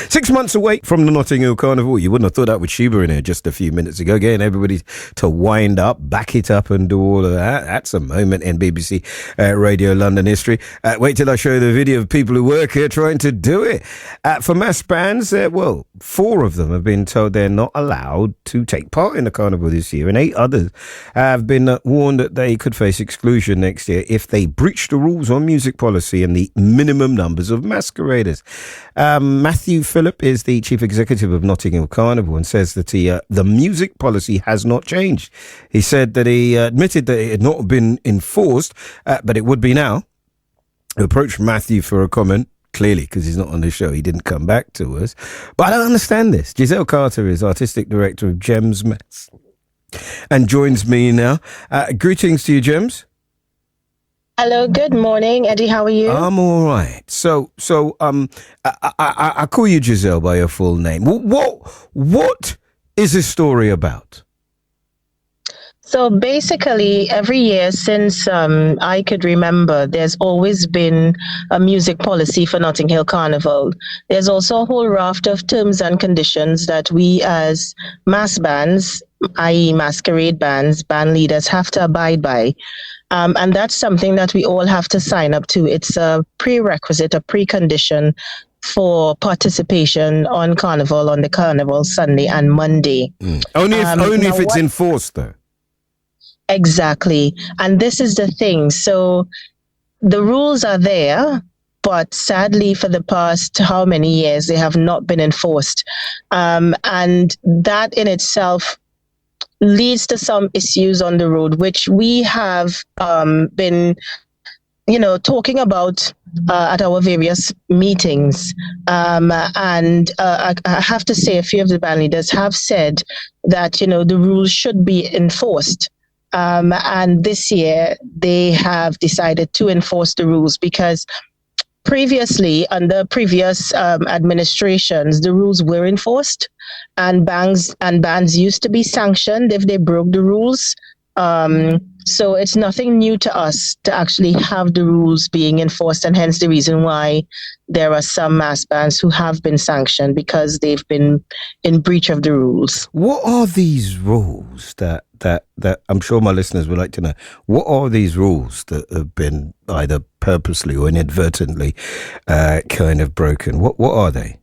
6 months away from the Notting Hill Carnival. You wouldn't have thought that with Sheba in here just a few minutes ago. Getting everybody to wind up, back it up and do all of that. That's a moment in BBC Radio London history. Wait till I show you the video of people who work here trying to do it. For mass bands, 4 of them have been told they're not allowed to take part in the Carnival this year, and 8 others have been warned that they could face exclusion next year if they breach the rules on music policy and the minimum numbers of masqueraders. Matthew Phillip is the chief executive of Notting Hill Carnival and says that the music policy has not changed. He said that he admitted that it had not been enforced, but it would be now. I approached Matthew for a comment. Clearly, because he's not on the show, he didn't come back to us. But I don't understand this. Giselle Carter is artistic director of Gems Mess and joins me now. Greetings to you, Gems. Hello, good morning, Eddie. How are you? I'm all right. So, I call you Giselle by your full name. What is this story about? So basically, every year since I could remember, there's always been a music policy for Notting Hill Carnival. There's also a whole raft of terms and conditions that we as mass bands, i.e. masquerade bands, band leaders have to abide by. And that's something that we all have to sign up to. It's a prerequisite, a precondition for participation on Carnival, on the Carnival Sunday and Monday. Only if it's enforced, though. Exactly. And this is the thing. So the rules are there, but sadly for the past how many years, they have not been enforced. And that in itself leads to some issues on the road, which we have been, talking about at our various meetings. I have to say a few of the band leaders have said that, the rules should be enforced. And this year they have decided to enforce the rules because previously, under previous administrations, the rules were enforced and bands used to be sanctioned if they broke the rules. So it's nothing new to us to actually have the rules being enforced, and hence the reason why there are some mass bands who have been sanctioned because they've been in breach of the rules. What are these rules that I'm sure my listeners would like to know? What are these rules that have been either purposely or inadvertently kind of broken? What are they?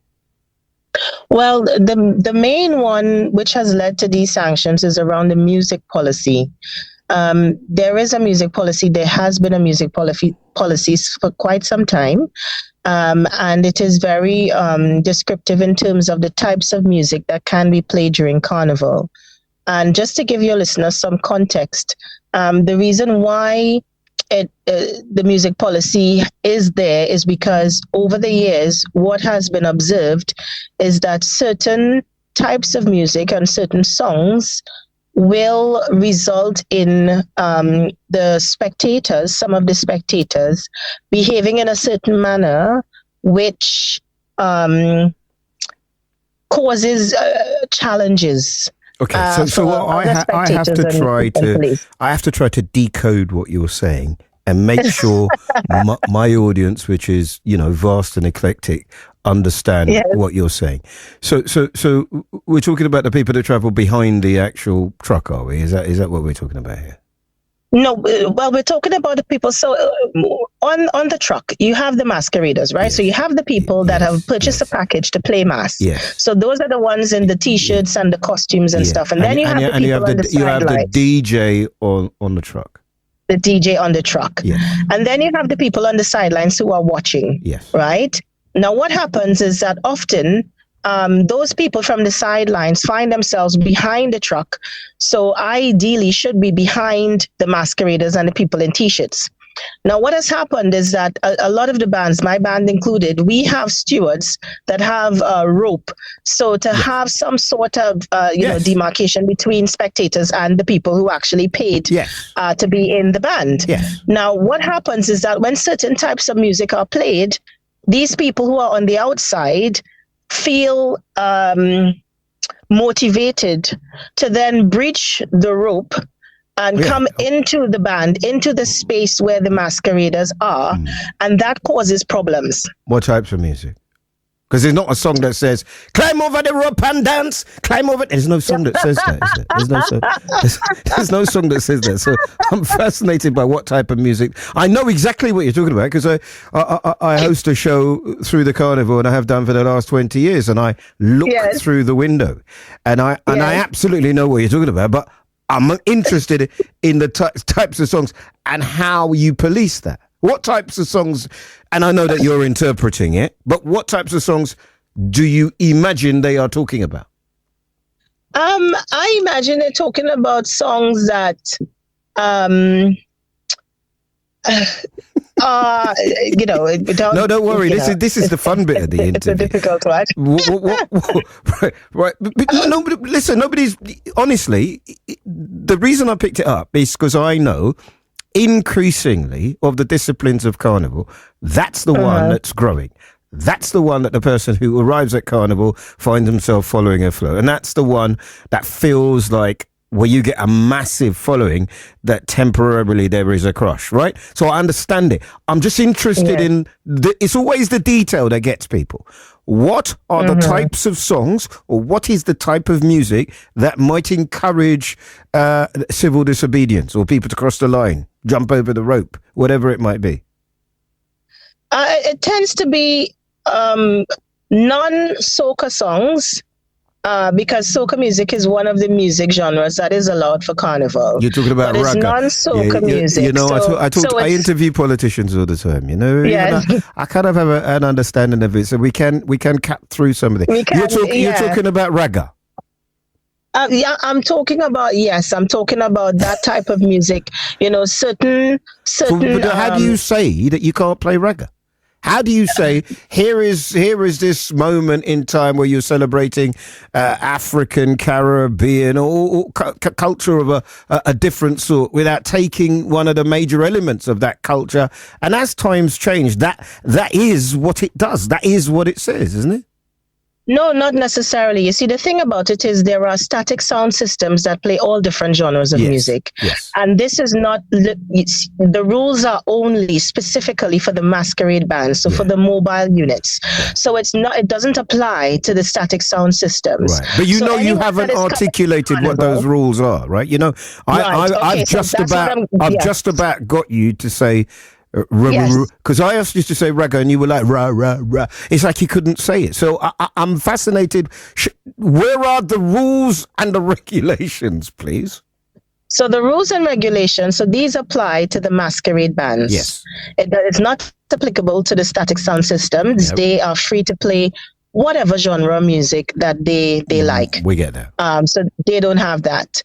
Well, the main one which has led to these sanctions is around the music policy. There is a music policy. There has been a music policy for quite some time. And it is very descriptive in terms of the types of music that can be played during Carnival. And just to give your listeners some context, the reason why the music policy is there is because over the years, what has been observed is that certain types of music and certain songs will result in the spectators, some of the spectators, behaving in a certain manner which causes challenges. Okay, so I have to try to decode what you're saying and make sure my audience, which is vast and eclectic, understand what you're saying. So we're talking about the people that travel behind the actual truck, are we? Is that what we're talking about here? No, well, we're talking about the people. So on the truck, you have the masqueraders, right? Yes. So you have the people that have purchased a package to play mass. Yes. So those are the ones in the T-shirts and the costumes and stuff. And then you have the people on the sidelines. You have the DJ on the truck. The DJ on the truck. Yes. And then you have the people on the sidelines who are watching. Yes. Right? Now, what happens is that often those people from the sidelines find themselves behind the truck. So ideally should be behind the masqueraders and the people in T-shirts. Now, what has happened is that a lot of the bands, my band included, we have stewards that have rope. So to have some sort of, demarcation between spectators and the people who actually paid to be in the band. Yes. Now, what happens is that when certain types of music are played, these people who are on the outside feel motivated to then breach the rope and come into the band, into the space where the masqueraders are, and that causes problems. What types of music? Because there's not a song that says, climb over the rope and dance, climb over. There's no song that says that, is there? There's no song that says that. So I'm fascinated by what type of music. I know exactly what you're talking about because I host a show through the Carnival, and I have done for the last 20 years. And I look through the window and I absolutely know what you're talking about. But I'm interested in the types of songs and how you police that. What types of songs, and I know that you're interpreting it, but what types of songs do you imagine they are talking about? I imagine they're talking about songs that, no, don't worry. This is the fun bit of the interview. It's a difficult one. Right. No, but listen, honestly, the reason I picked it up is because I know increasingly of the disciplines of Carnival, that's the one that's growing. That's the one that the person who arrives at Carnival finds himself following a flow. And that's the one that feels like where you get a massive following that temporarily there is a crush, right? So I understand it. I'm just interested in, it's always the detail that gets people. What are the types of songs, or what is the type of music that might encourage civil disobedience or people to cross the line, jump over the rope, whatever it might be? It tends to be non-soca songs, because soca music is one of the music genres that is allowed for Carnival. You're talking about but ragga. It's non-soca music. You know, I interview politicians all the time. You know, I kind of have an understanding of it, so we can cap through some of it. You're talking about ragga. I'm talking about that type of music. You know, certain. But how do you say that you can't play ragga? How do you say here is this moment in time where you're celebrating African, Caribbean, or culture of a different sort without taking one of the major elements of that culture? And as times change, that is what it does. That is what it says, isn't it? No, not necessarily. You see, the thing about it is there are static sound systems that play all different genres of music. Yes. And this is not, the rules are only specifically for the masquerade bands, so for the mobile units. So it doesn't apply to the static sound systems. Right. But you haven't articulated what those rules are, right? You know, I've just about got you to say, because I asked you to say ragga and you were like rah rah rah. It's like you couldn't say it. So I'm fascinated. Where are the rules and the regulations, please? So the rules and regulations, so these apply to the masquerade bands. Yes. It's not applicable to the static sound systems. Yep. They are free to play whatever genre of music that they like. We get that. So they don't have that.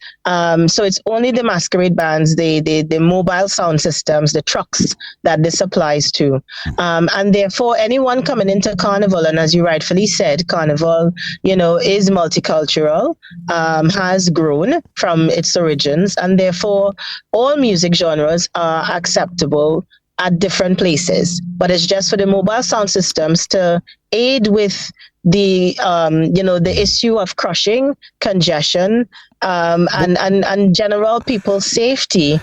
So it's only the masquerade bands, the mobile sound systems, the trucks that this applies to. And therefore, anyone coming into Carnival, and as you rightfully said, Carnival, is multicultural, has grown from its origins, and therefore all music genres are acceptable at different places, but it's just for the mobile sound systems to aid with the the issue of crushing, congestion, and general people's safety.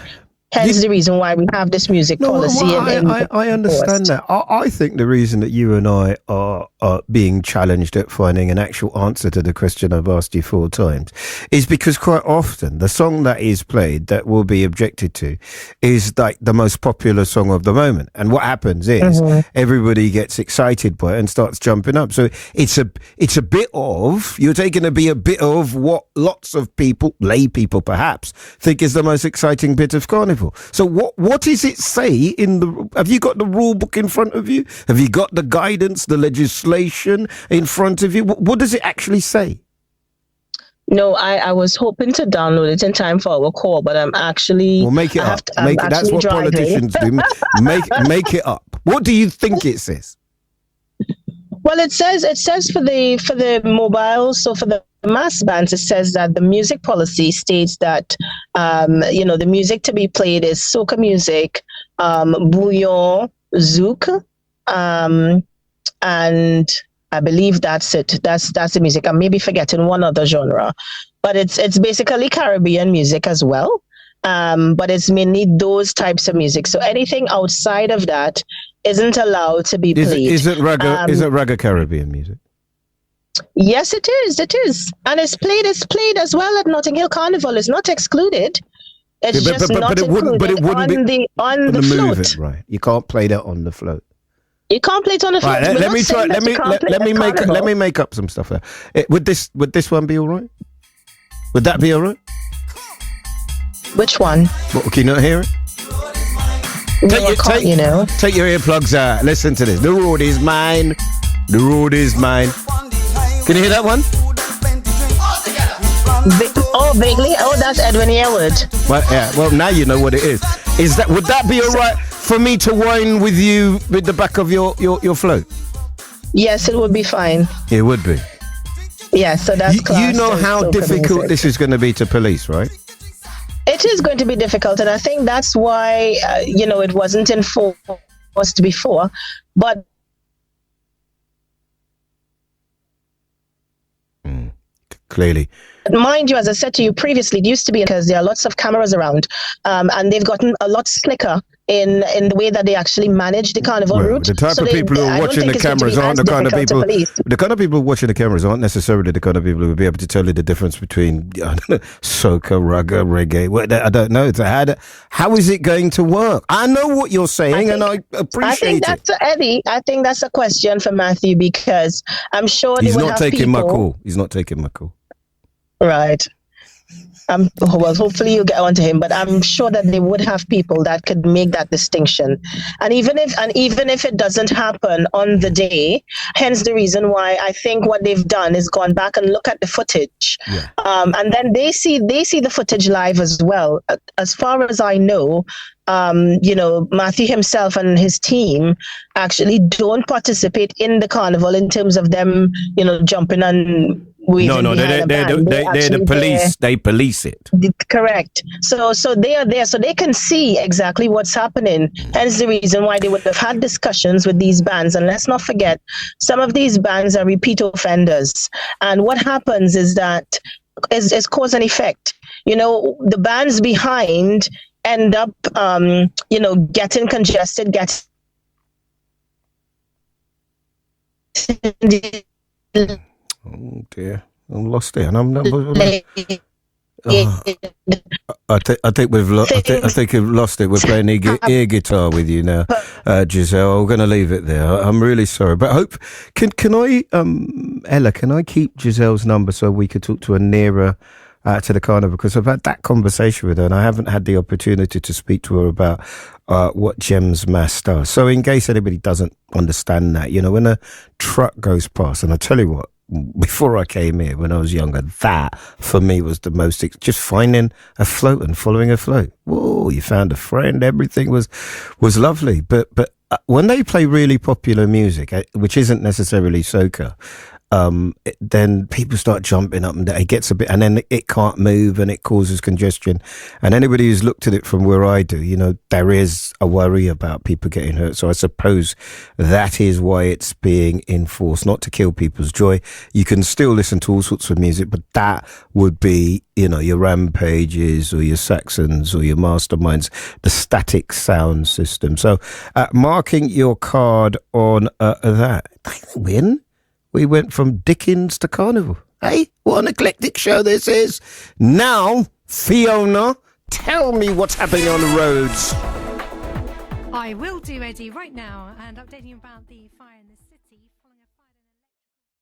Hence the reason why we have this music policy. I understand that. I think the reason that you and I are being challenged at finding an actual answer to the question I've asked you 4 times is because quite often the song that is played that will be objected to is like the most popular song of the moment. And what happens is everybody gets excited by it and starts jumping up. So it's a bit of, you're taking to be a bit of what lots of people, lay people perhaps, think is the most exciting bit of Carnival. So what does it say have you got the rule book in front of you? Have you got the guidance, the legislation in front of you? What does it actually say? No, I was hoping to download it in time for our call, but I'm actually... Well, make it up. That's what driving. Politicians do. Make it up. What do you think it says? Well, it says for the mobile, so for the mass bands, it says that the music policy states that the music to be played is soca music, bouillon, zouk, and I believe that's it. That's the music. I may be forgetting one other genre, but it's basically Caribbean music as well. But it's mainly those types of music. So anything outside of that isn't allowed to be played. Is it ragga Caribbean music? Yes, it is. It is, and it's played. It's played as well at Notting Hill Carnival. It's not excluded. It's just not included on the float. Move it, right? You can't play that on the float. You can't play it on the float. Right, let me make up some stuff there. Would this one be all right? Would that be all right? Which one? What, can you not hear it? Take your earplugs out. Listen to this. The road is mine. The road is mine. Can you hear that one? Vaguely. Oh, that's Edwin Yearwood. Well, yeah. Well, now you know what it is. Would that be all right for me to whine with you with the back of your float? Yes, it would be fine. It would be. Yeah, so that's you know how difficult this is going to be to police, right? It is going to be difficult, and I think that's why it wasn't enforced before. But clearly. Mind you, as I said to you previously, it used to be because there are lots of cameras around, and they've gotten a lot slicker in the way that they actually manage the carnival route. The type of people who are watching the cameras aren't the kind of people. The kind of people watching the cameras aren't necessarily the kind of people who will be able to tell you the difference between soca, ragga, reggae. I don't know. How is it going to work? I know what you're saying, and I appreciate it. Eddie, I think that's a question for Matthew, because I'm sure he's not taking my call. He's not taking my call. Right. Well, hopefully you get onto him, but I'm sure that they would have people that could make that distinction. And even if it doesn't happen on the day, hence the reason why I think what they've done is gone back and look at the footage, and then they see the footage live as well. As far as I know, Matthew himself and his team actually don't participate in the carnival in terms of them, jumping and waving. No, they're the police. They police it. Correct. So they are there, so they can see exactly what's happening. Hence the reason why they would have had discussions with these bands. And let's not forget, some of these bands are repeat offenders. And what happens is that is cause and effect. The bands behind end up, getting congested, Oh dear, I'm lost there, and I'm not. I think we've lost it. We're playing air guitar with you now, Giselle. I'm going to leave it there. I'm really sorry, but I hope can I, Ella? Can I keep Giselle's number so we could talk to her nearer to the carnival? Because I've had that conversation with her, and I haven't had the opportunity to speak to her about what Gems Mass does. So, in case anybody doesn't understand that, when a truck goes past, and I tell you what. Before I came here, when I was younger, that for me was the most, just finding a float and following a float. Whoa, you found a friend. Everything was lovely. But when they play really popular music, which isn't necessarily soca, then people start jumping up and it gets a bit, and then it can't move and it causes congestion. And anybody who's looked at it from where I do, there is a worry about people getting hurt. So I suppose that is why it's being enforced, not to kill people's joy. You can still listen to all sorts of music, but that would be, your Rampages or your Saxons or your Masterminds, the static sound system. So marking your card on that. They win. We went from Dickens to Carnival. Hey, what an eclectic show this is. Now, Fiona, tell me what's happening on the roads. I will do, Eddie, right now, and updating you about the fire in this